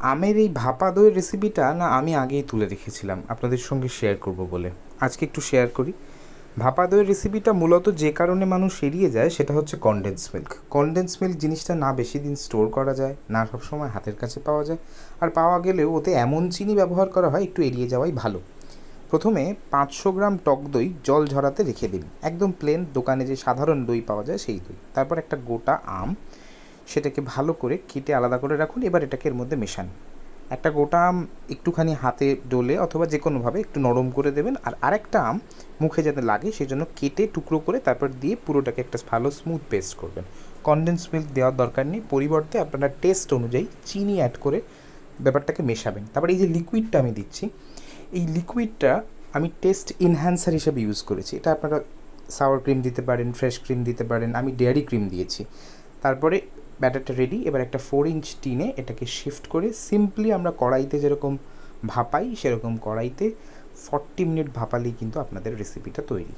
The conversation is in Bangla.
আমের এই ভাপা দইয়ের রেসিপিটা না আমি আগেই তুলে রেখেছিলাম আপনাদের সঙ্গে শেয়ার করব বলে। আজকে একটু শেয়ার করি। ভাপা দইয়ের রেসিপিটা মূলত যে কারণে মানুষ এড়িয়ে যায় সেটা হচ্ছে কনডেন্স মিল্ক। কনডেন্স মিল্ক জিনিসটা না বেশি দিন স্টোর করা যায়, না সবসময় হাতের কাছে পাওয়া যায়, আর পাওয়া গেলেও ওতে এমন চিনি ব্যবহার করা হয়, একটু এড়িয়ে যাওয়াই ভালো। প্রথমে 500 গ্রাম টক দই জল ঝরাতে রেখে দিন, একদম প্লেন দোকানে যে সাধারণ দই পাওয়া যায় সেই দই। তারপর একটা গোটা আম, সেটাকে ভালো করে কেটে আলাদা করে রাখুন। এবার এটাকে এর মধ্যে মেশান। একটা গোটা আম একটুখানি হাতে ডলে অথবা যে কোনোভাবে একটু নরম করে দেবেন, আর আরেকটা আম মুখে যাতে লাগে সেই জন্য কেটে টুকরো করে তারপর দিয়ে পুরোটাকে একটা ভালো স্মুথ পেস্ট করবেন। কনডেন্স মিল্ক দেওয়ার দরকার নেই, পরিবর্তে আপনারা টেস্ট অনুযায়ী চিনি অ্যাড করে ব্যাপারটাকে মেশাবেন। তারপর এই যে লিকুইডটা আমি দিচ্ছি, এই লিকুইডটা আমি টেস্ট এনহ্যান্সার হিসেবে ইউজ করেছি। এটা আপনারা সাওয়ার ক্রিম দিতে পারেন, ফ্রেশ ক্রিম দিতে পারেন, আমি ডেয়ারি ক্রিম দিয়েছি। তারপরে ব্যাটারটা রেডি। এবার একটা 4 ইঞ্চ টিনে এটাকে শিফট করে সিম্পলি আমরা কড়াইতে যেরকম ভাপাই সেরকম কড়াইতে 40 মিনিট ভাপালেই কিন্তু আপনাদের রেসিপিটা তৈরি।